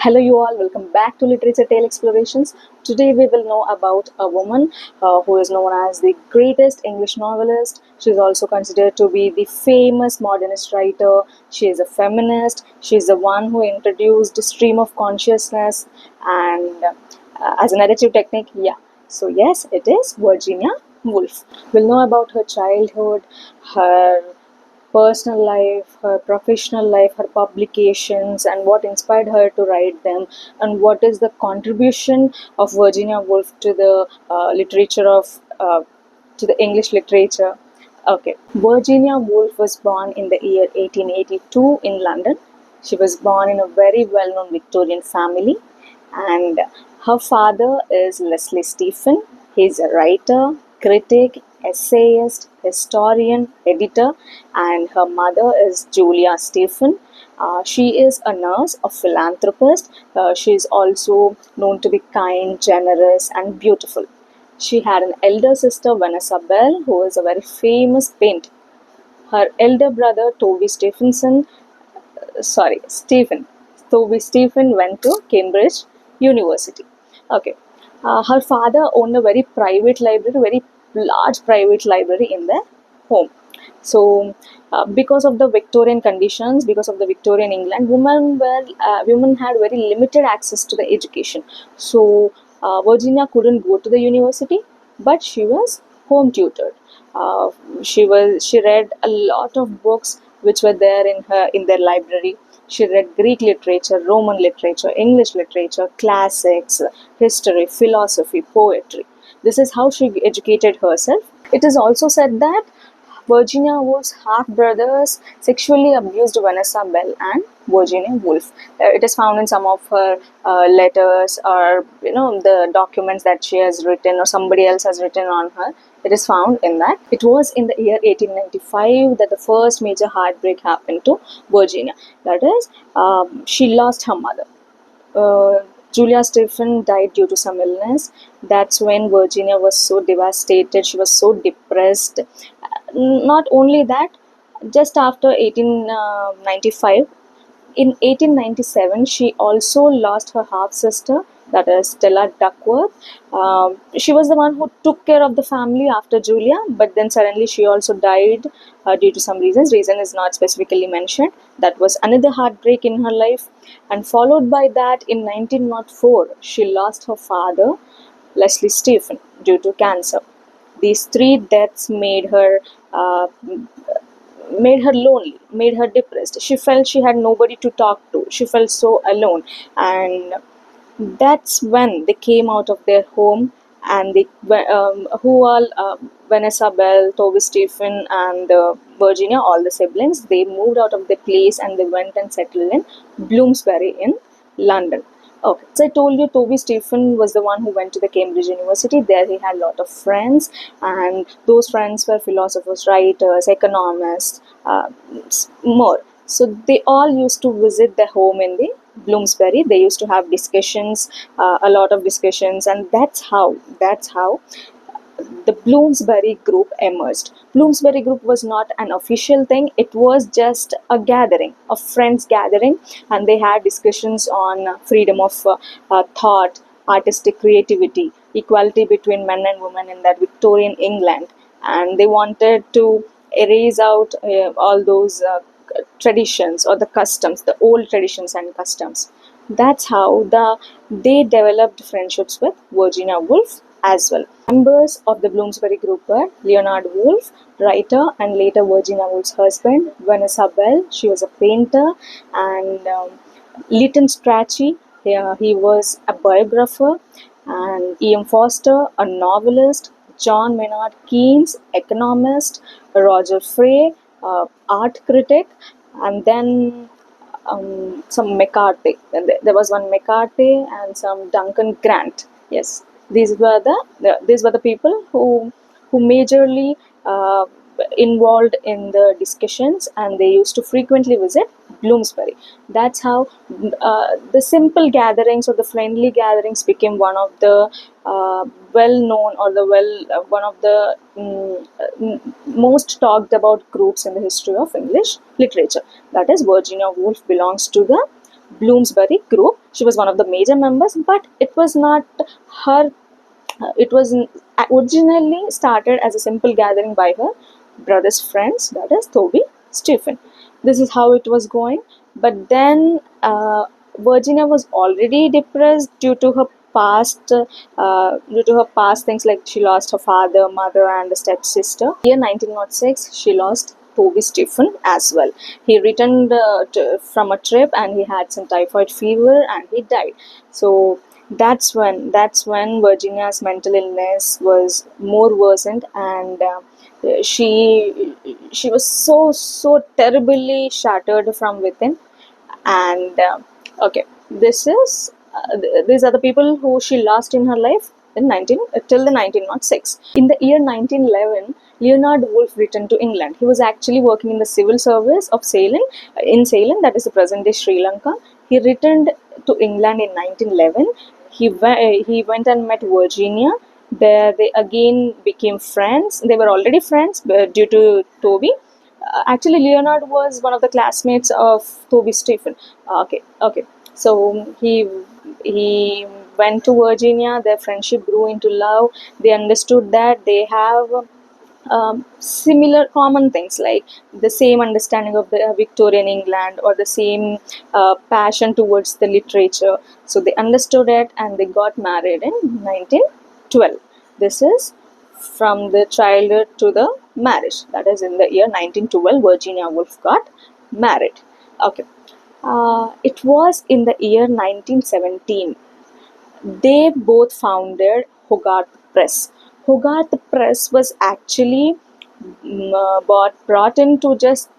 Hello, you all. Welcome back to Literature Tale Explorations. Today, we will know about a woman who is known as the greatest English novelist. She is also considered to be the famous modernist writer. She is a feminist. She is the one who introduced stream of consciousness and as a narrative technique. Yeah. So, yes, it is Virginia Woolf. We'll know about her childhood, her personal life, her professional life, her publications, and what inspired her to write them, and what is the contribution of Virginia Woolf to the literature of to the English literature. Okay, Virginia Woolf was born in the year 1882 in London. She was born in a very well-known Victorian family, and her father is Leslie Stephen. He's a writer, critic, essayist, historian, editor, and her mother is Julia Stephen. She is a nurse, a philanthropist. She is also known to be kind, generous, and beautiful. She had an elder sister, Vanessa Bell, who is a very famous painter. Her elder brother, Toby Stephen went to Cambridge University. Okay. Her father owned a very private library, very large private library in their home. So, because of the Victorian conditions, because of the Victorian England, women had very limited access to the education. So, Virginia couldn't go to the university, but she was home tutored. Uh, she read a lot of books which were there in their library. She read Greek literature, Roman literature, English literature, classics, history, philosophy, poetry. This is how she educated herself. It is also said that Virginia Woolf's half brothers sexually abused Vanessa Bell and Virginia Woolf. It is found in some of her letters, or the documents that she has written or somebody else has written on her. It is found in that. It was in the year 1895 that the first major heartbreak happened to Virginia. That is, she lost her mother. Julia Stephen died due to some illness. That's when Virginia was so devastated. She was so depressed. Not only that, just after 1895, in 1897, she also lost her half sister, that is Stella Duckworth. She was the one who took care of the family after Julia, but then suddenly she also died due to some reasons. Reason is not specifically mentioned. That was another heartbreak in her life. And followed by that, in 1904, she lost her father, Leslie Stephen, due to cancer. These three deaths made her lonely, made her depressed. She felt she had nobody to talk to. She felt so alone. And that's when they came out of their home, and Vanessa Bell, Toby Stephen, and Virginia, all the siblings, they moved out of the place and they went and settled in Bloomsbury in London. Okay, so I told you Toby Stephen was the one who went to the Cambridge University. There he had a lot of friends, and those friends were philosophers, writers, economists, more. So they all used to visit their home in the Bloomsbury. They used to have discussions, a lot of discussions, and that's how the Bloomsbury group emerged. Bloomsbury group was not an official thing. It was just a gathering, a friends gathering, and they had discussions on freedom of thought, artistic creativity, equality between men and women in that Victorian England, and they wanted to erase out all those traditions or the customs, the old traditions and customs. That's how they developed friendships with Virginia Woolf as well. Members of the Bloomsbury group were Leonard Woolf, writer, and later Virginia Woolf's husband, Vanessa Bell. She was a painter, and Lytton Strachey, he was a biographer, and E.M. Forster, a novelist, John Maynard Keynes, economist, Roger Fray, art critic, and then some McCarthy. There was one McCarthy and some Duncan Grant. Yes, these were the people who majorly involved in the discussions, and they used to frequently visit Bloomsbury. That's how the simple gatherings or the friendly gatherings became one of the well-known, or one of the most talked about groups in the history of English literature. That is, Virginia Woolf belongs to the Bloomsbury group. She was one of the major members, but it was not her. It was originally started as a simple gathering by her brother's friends, that is Toby Stephen. This is how it was going. But then Virginia was already depressed due to her past things, like she lost her father, mother, and a stepsister. Year 1906, she lost Toby Stephen as well. He returned from a trip and he had some typhoid fever and he died. So that's when Virginia's mental illness was more worsened, and she was so terribly shattered from within. And okay, these are the people who she lost in her life in 19 till the 1906. In the year 1911, Leonard Woolf returned to England. He was actually working in the civil service of Ceylon, that is the present day Sri Lanka. He returned to England in 1911. He went and met Virginia. There they again became friends. They were already friends due to Toby. Actually, Leonard was one of the classmates of Toby Stephen. Okay. So he went to Virginia. Their friendship grew into love. They understood that they have similar common things, like the same understanding of the Victorian England, or the same passion towards the literature. So they understood it and they got married in 1912. This is from the childhood to the marriage. That is in the year 1912, Virginia Woolf got married. Okay. It was in the year 1917 they both founded Hogarth Press. Hogarth Press was actually brought in to just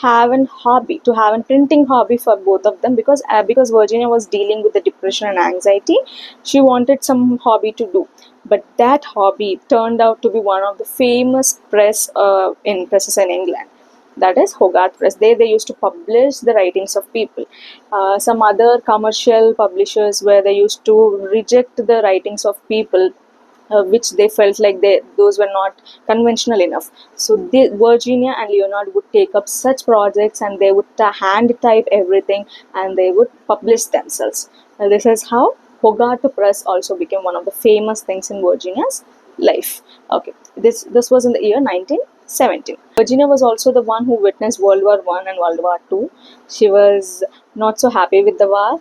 have an hobby, to have a printing hobby for both of them, because Virginia was dealing with the depression and anxiety. She wanted some hobby to do, but that hobby turned out to be one of the famous presses in England. That is Hogarth Press. They used to publish the writings of people. Some other commercial publishers where they used to reject the writings of people, which they felt like those were not conventional enough. So Virginia and Leonard would take up such projects and they would hand type everything and they would publish themselves. This is how Hogarth Press also became one of the famous things in Virginia's life. Okay, this was in the year 1917. Virginia was also the one who witnessed World War I and World War II. She was not so happy with the war.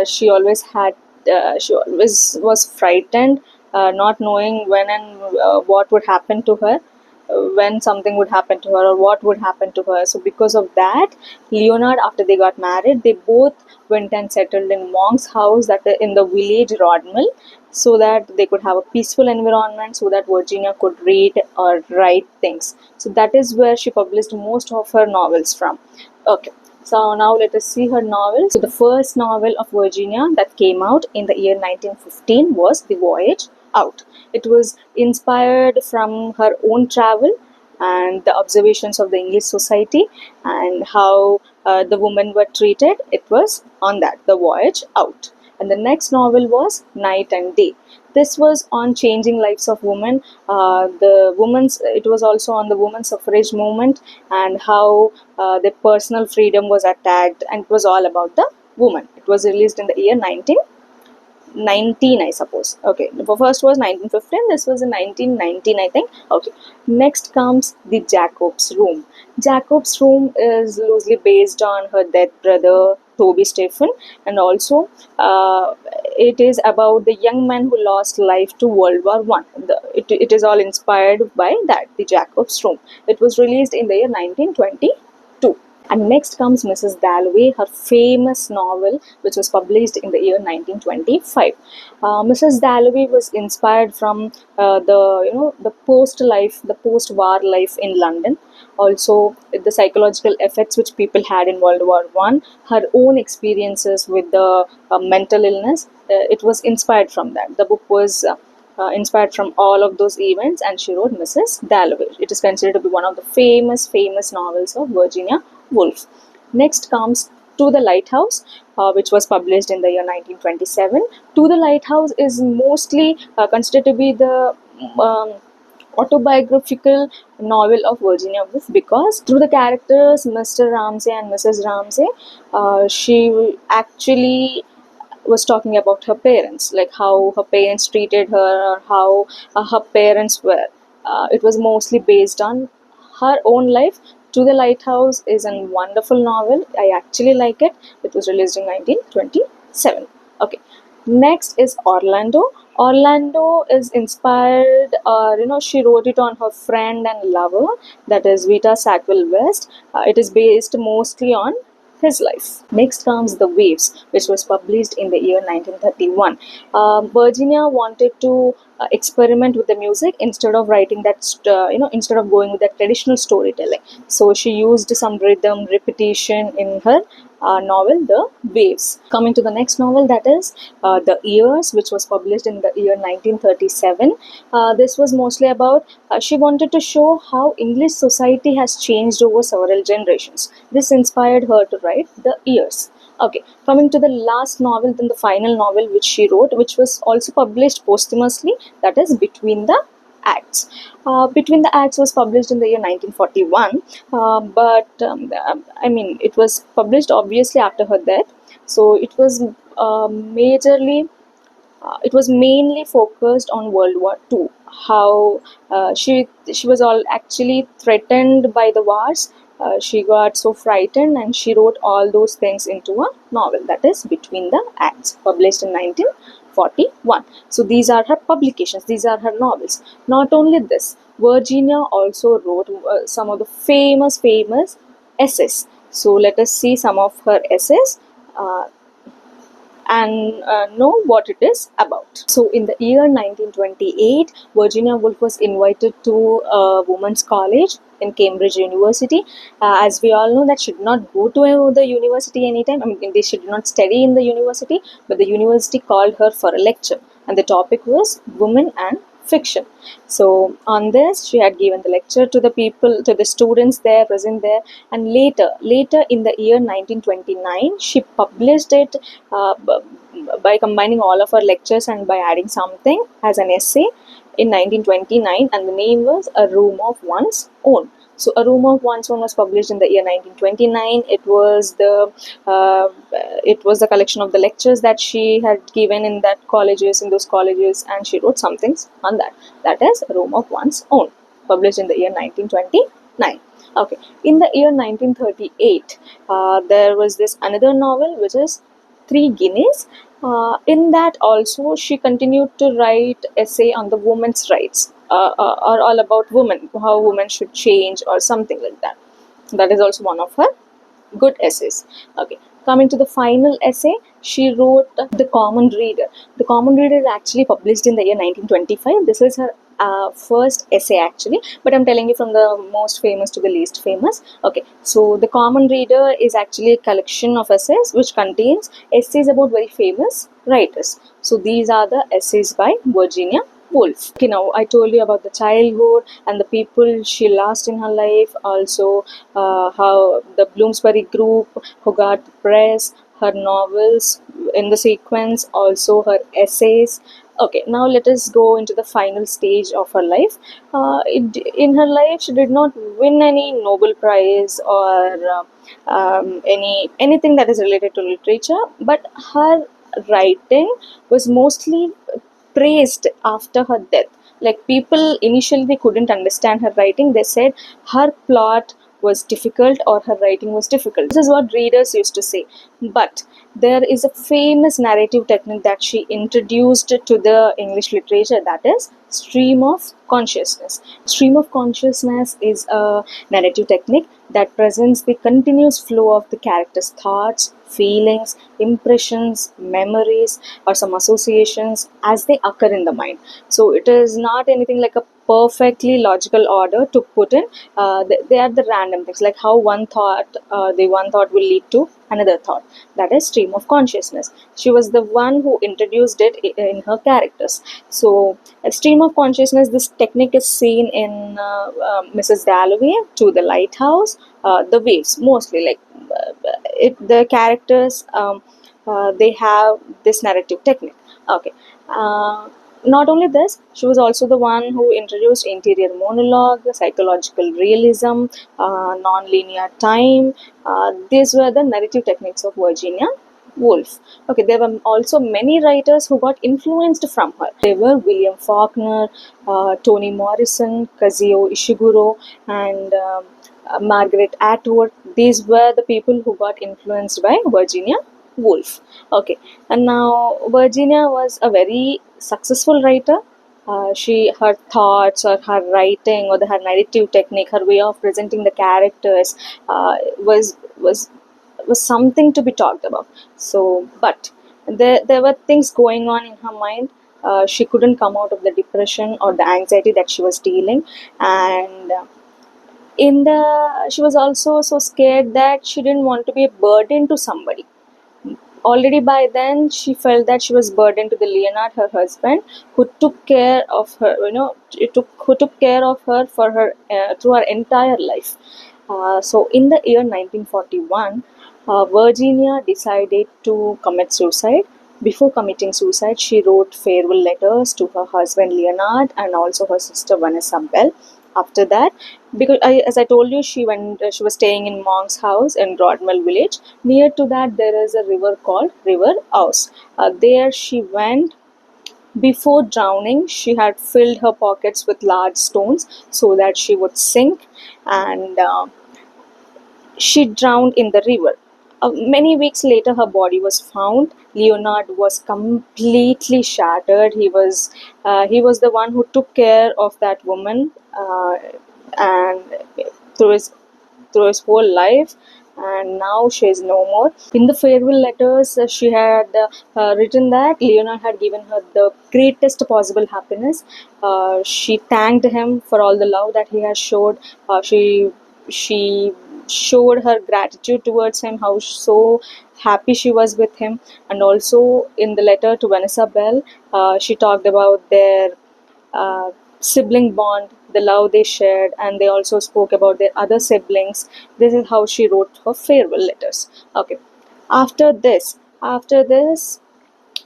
She always was frightened, not knowing when and what would happen to her, when something would happen to her or what would happen to her. So because of that, Leonard, after they got married, they both went and settled in monk's house that in the village Rodmill, so that they could have a peaceful environment, so that Virginia could read or write things. So that is where she published most of her novels from. Okay. So now let us see her novels. So the first novel of Virginia that came out in the year 1915 was The Voyage Out. It was inspired from her own travel and the observations of the English society and how the women were treated. It was on that, The Voyage Out. And the next novel was Night and Day. This was on changing lives of women. It was also on the women's suffrage movement and how their personal freedom was attacked, and it was all about the woman. It was released in the year 1919, I suppose. Okay, the first was 1915. This was in 1919, I think. Okay, next comes The Jacob's Room. Jacob's Room is loosely based on her dead brother Toby Stephen, and also it is about the young man who lost life to World War I. It is all inspired by that, The Jacob's Room. It was released in the year 1922. And next comes Mrs Dalloway, her famous novel, which was published in the year 1925. Mrs Dalloway was inspired from the post-war life in London. Also, the psychological effects which people had in World War I, her own experiences with the mental illness. It was inspired from that. The book was inspired from all of those events, and she wrote Mrs Dalloway. It is considered to be one of the famous novels of Virginia Woolf. Next comes To the Lighthouse, which was published in the year 1927. To the Lighthouse is mostly considered to be the autobiographical novel of Virginia Woolf, because through the characters Mr. Ramsay and Mrs. Ramsay, she actually was talking about her parents, like how her parents treated her, or how her parents were. It was mostly based on her own life. To the Lighthouse is a wonderful novel. I actually like it. It was released in 1927. Okay. Next is Orlando. Orlando is inspired, she wrote it on her friend and lover, that is Vita Sackville West. It is based mostly on his life. Next comes The Waves, which was published in the year 1931. Virginia wanted to experiment with the music instead of writing that, instead of going with that traditional storytelling. So she used some rhythm, repetition in her novel The Waves. Coming to the next novel, that is The Years, which was published in the year 1937. This was mostly about, she wanted to show how English society has changed over several generations. This inspired her to write The Years. Okay, coming to the last novel, then the final novel which she wrote, which was also published posthumously, that is Between the Acts. Between the Acts was published in the year 1941, but it was published obviously after her death. So it was mainly focused on World War II. How she was all actually threatened by the wars. She got so frightened, and she wrote all those things into a novel, that is Between the Acts, published in 1941. So these are her publications. These are her novels. Not only this, Virginia also wrote some of the famous essays. So let us see some of her essays. And know what it is about. So in the year 1928, Virginia Woolf was invited to a women's college in Cambridge University. As we all know, that she did not go to the university anytime. She did not study in the university, but the university called her for a lecture, and the topic was women and fiction. So on this, she had given the lecture to the people, to the students there present there, and later in the year 1929, she published it by combining all of her lectures and by adding something as an essay in 1929, and the name was A Room of One's Own. So A Room of One's Own was published in the year 1929. It was the collection of the lectures that she had given in those colleges, and she wrote some things on that. That is A Room of One's Own, published in the year 1929. Okay, in the year 1938, there was this another novel, which is Three Guineas. In that also, she continued to write essay on the women's rights, or all about women, how women should change or something like that. That is also one of her good essays. Okay, coming to the final essay, she wrote The Common Reader. The Common Reader is actually published in the year 1925. This is her first essay actually, but I'm telling you from the most famous to the least famous. Okay, so The Common Reader is actually a collection of essays which contains essays about very famous writers. So these are the essays by Virginia Woolf. Okay, now I told you about the childhood and the people she lost in her life, also how the Bloomsbury group, Hogarth Press, her novels in the sequence, also her essays. Okay, now let us go into the final stage of her life. In her life, she did not win any Nobel Prize or anything that is related to literature, but her writing was mostly praised after her death. Like, people initially they couldn't understand her writing. They said her plot was difficult or her writing was difficult. This is what readers used to say. But there is a famous narrative technique that she introduced to the English literature, that is stream of consciousness. Stream of consciousness is a narrative technique that presents the continuous flow of the character's thoughts, feelings, impressions, memories, or some associations as they occur in the mind. So it is not anything like a perfectly logical order to put in. They are the random things, like how one thought will lead to another thought. That is stream of consciousness. She was the one who introduced it in her characters. So a stream of consciousness, this technique is seen in Mrs Dalloway, To the Lighthouse, The Waves, mostly. Like the characters, they have this narrative technique. Okay. Not only this, she was also the one who introduced interior monologue, psychological realism, non-linear time. These were the narrative techniques of Virginia Woolf. Okay, there were also many writers who got influenced from her. They were William Faulkner, Toni Morrison, Kazuo Ishiguro, and Margaret Atwood. These were the people who got influenced by Virginia Woolf. Okay, and now Virginia was a very successful writer. Her thoughts or her writing or her narrative technique, her way of presenting the characters was something to be talked about. So, but there were things going on in her mind. She couldn't come out of the depression or the anxiety that she was dealing, and she was also so scared that she didn't want to be a burden to somebody. Already by then she felt that she was burdened to the Leonard, her husband, who took care of her, who took care of her for her through her entire life. So in the year 1941, Virginia decided to commit suicide. Before committing suicide, she wrote farewell letters to her husband Leonard and also her sister Vanessa Bell. After that, because as I told you, she was staying in monk's house in Rodwell village. Near to that, there is a river called River Ouse. There she went. Before drowning, she had filled her pockets with large stones so that she would sink, and she drowned in the river. Many weeks later, her body was found. Leonard was completely shattered. He was the one who took care of that woman, and through his through his whole life. And now she is no more. In the farewell letters, she had written that Leonard had given her the greatest possible happiness. She thanked him for all the love that he has showed. She showed her gratitude towards him, how so happy she was with him. And also in the letter to Vanessa Bell, she talked about their sibling bond, the love they shared, and they also spoke about their other siblings. This is how she wrote her farewell letters. Okay. After this,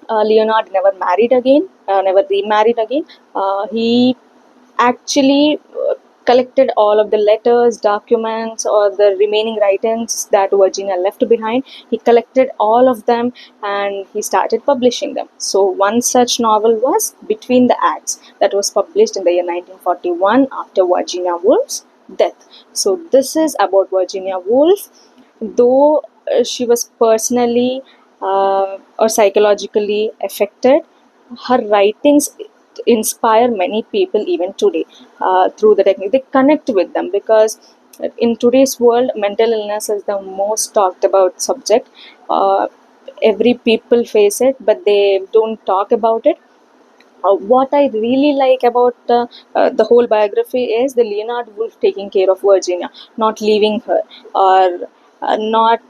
Leonard never married again, never remarried again. He actually collected all of the letters, documents, or the remaining writings that Virginia left behind. He collected all of them and he started publishing them. So, one such novel was Between the Acts, that was published in the year 1941 after Virginia Woolf's death. So, this is about Virginia Woolf. Though she was personally or psychologically affected, her writings inspire many people even today through the technique. They connect with them because in today's world, mental illness is the most talked about subject. Every people face it, but they don't talk about it. What I really like about the whole biography is the Leonard Woolf taking care of Virginia, not leaving her, or not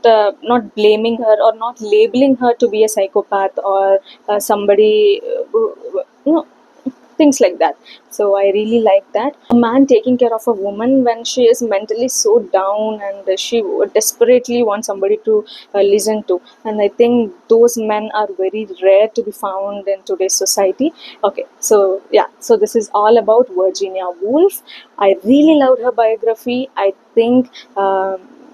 blaming her, or not labeling her to be a psychopath or somebody things like that. So I really like that. A man taking care of a woman when she is mentally so down and she desperately wants somebody to listen to. And I think those men are very rare to be found in today's society. Okay, so yeah, so this is all about Virginia Woolf. I really loved her biography. I think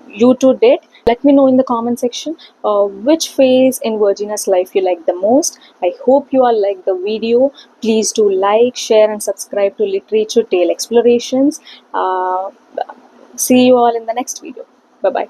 you too did. Let me know in the comment section which phase in Virginia's life you like the most. I hope you all like the video. Please do like, share, and subscribe to Literature Tale Explorations. See you all in the next video. Bye bye.